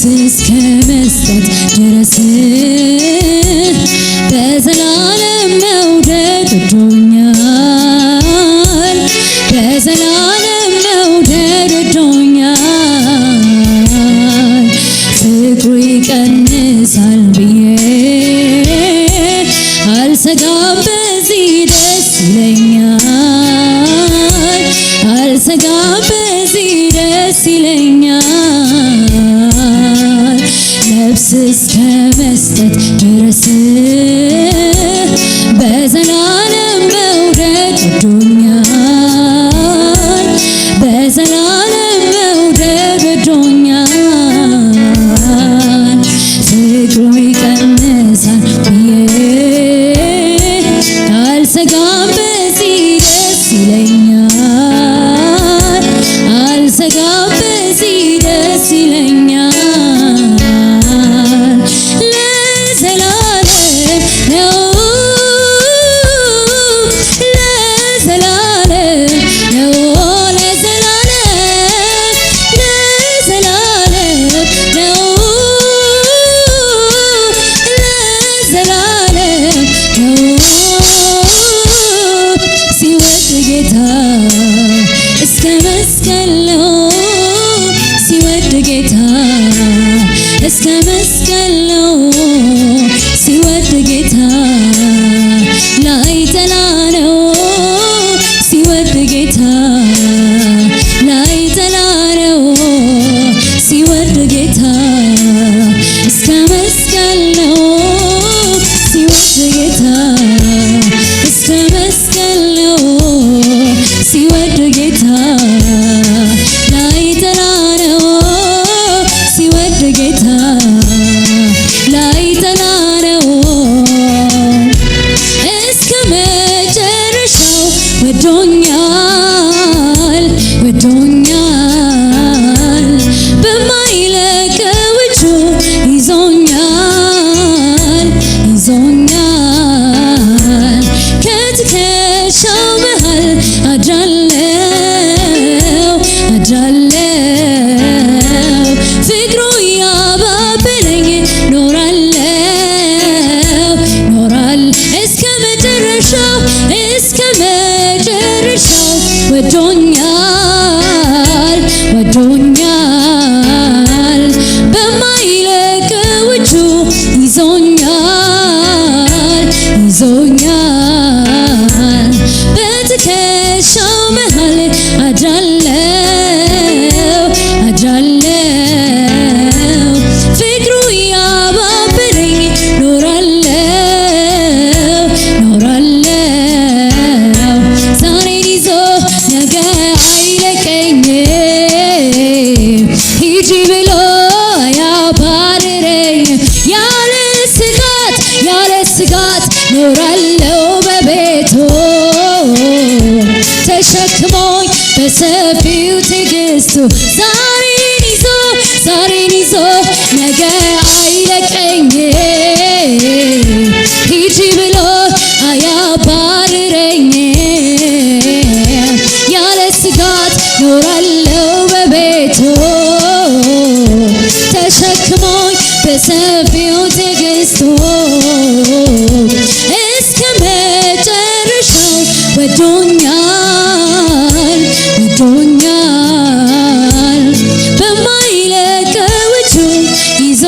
እስከ መስጠት ድረስ በዘላለም መውደድ ወዶኛል በዘላለም መውደድ ወዶኛል ፍቅሩ ይቀንሳል ብዬ አልሰጋም በዚህ ደስ ይለኛል አልሰጋም በዚህ ደስ ይለኛል ነፍስ እስከ መስጠት ድረስ በዘላለም መውደድ ወዶኛል በዘላለም መውደድ ወዶኛል ፍቅሩ ይቀንሳል ብዬ አልሰጋም በዚህ ደስ ይለኛል አልሰጋም በዚህ ደስ ይለኛል ለዘላለም ነው ለዘላለም ነው ለዘላለም ለዘላለም ነው ለዘላለም ነው ሲወድ ጌታ እስከ መስቀል ነው ሲወድ ጌታ እስከ መስቀል ነው ሲወድ ጌታ ላይጠላ ነው ሲወድ ጌታ ላይጠላ ነው ሲወድ ጌታ እስከ መስቀል ነው ሲወድ ጌታ እስከ መስቀል ነው ሲወድ ጌታ ላይጠላ ነው ሲወድ ጌታ ላይጠላ ነው እስከ መጨረሻው ወዶኛል ወዶኛል በማይለቀው እጁ ይዞኛል ይዞኛል ከትከሻው መሃል አድራለው አድራለው ፍቅሩ ያባበለኝ ኖራለው ኖራል እስከ መጨረሻው ወዶኛል ወዶኛል በማይለቀው እጁ ይዞኛል ይዞኛል በትከሻው መሃል አድራለው አድራለው ፍቅሩ ያባበለኝ ኖራለው ኖራለው ዛሬን ይዞ ነገ አይለቀኝም ሂጂ ብሎ አያባርረኝም ያለ ስጋት ኖራለው በቤቱ ተሸክሞኝ በሰፊው ትዕግስቱ ዛሬን ይዞ ነገ አይለቀኝም ሂጂ ብሎ አያባርረኝም ያለ ስጋት ኖራለው በቤቱ ተሸክሞኝ በሰፊው ትዕግስቱ እስከ መጨረሻው ወዶኛል ወዶኛል በማይለቀው እጁ ይዞ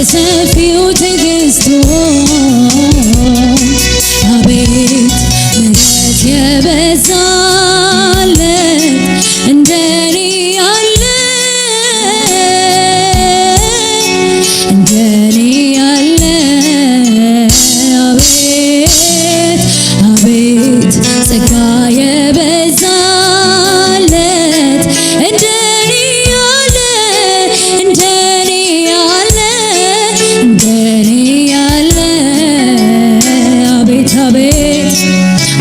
በሰፊው ትዕግስቱ አቤት ምሕረት የበዛለት እንደኔ ያለ እንደኔ ያለ አቤት አቤት ጸጋ የበዛለት እንደኔ ያለ እንደኔ ያለ እንደኔ ያለ አቤት አቤት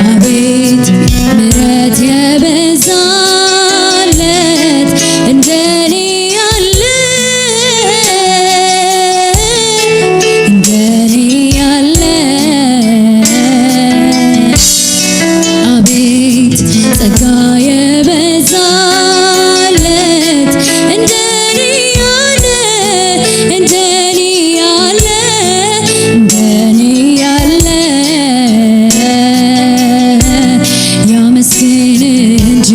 አቤት ምሕረት የበዛለት እንደኔ ያለ እንደኔ ያለ አቤት ጸጋ የበዛለት እንደኔ ያለ እንደኔ ያለ እንደኔ ያለ ያመስግን እንጂ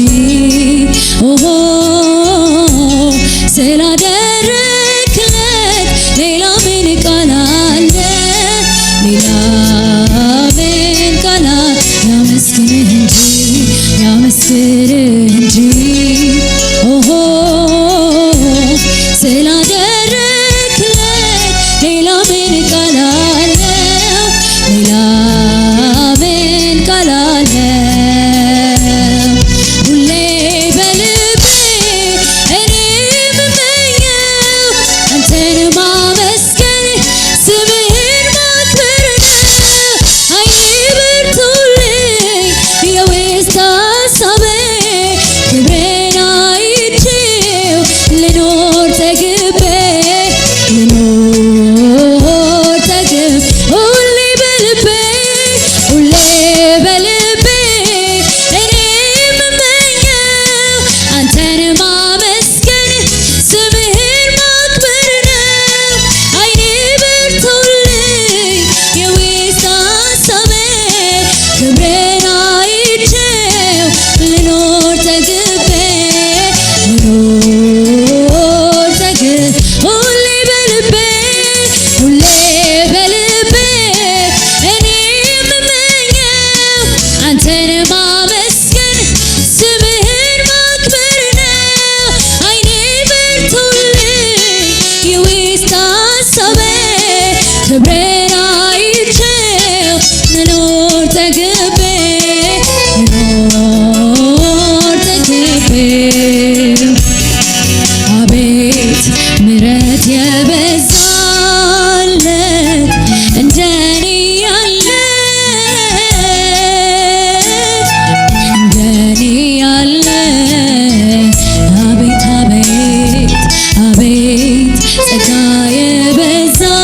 ኦሆ ስላደረክለት ሌላ ምን ቃል አለ ሌላ ምን ቃል አለ ያመስግን እንጂ ያመስግን እንጂ ኦሆ ስላደረክለት ሌላ ምን ቃል አለ ሌላ ምን ቃል አለ ሁሌ በልቤ እኔ የምመኘው አንተን ማመስገን ስምህን ማክበር ነው አይኔ በርቶልኝ የውስጥ ሀሳቤ ክብሬን አይቼው ልኖር ተግቤ ልኖር ተግቤ ሁሌ በልቤ እኔ የምመኘው አንተን ማመስገን ስምህን ማክበር ነው አይኔ በርቶልኝ የውስጥ ሀሳቤ ክብሬን አይቼው ልኖር ተግቤ ልኖር ተግቤ ሁሌ በልቤ እኔ የምመኘው አንተን ማመስገን ስምህን ማክበር ነው አይኔ በርቶልኝ የውስጥ ሀሳቤ ክብሬን አይቼው ልኖር ተግቤ ልኖር ተግቤ አቤት ምሕረት የበዛለት እንደኔ ያለ እንደኔ ያለ አቤት አቤት አቤት ጸጋ የበዛለት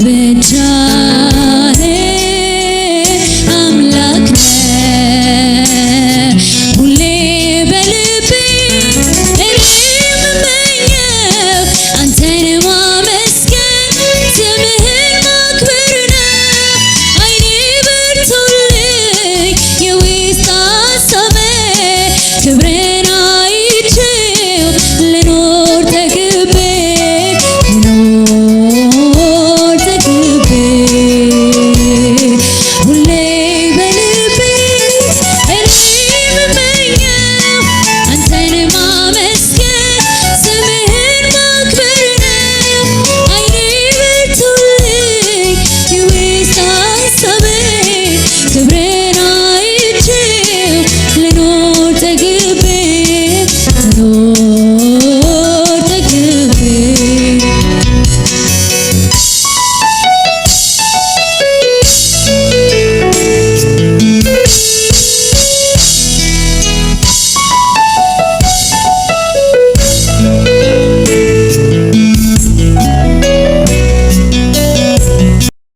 ለብቻ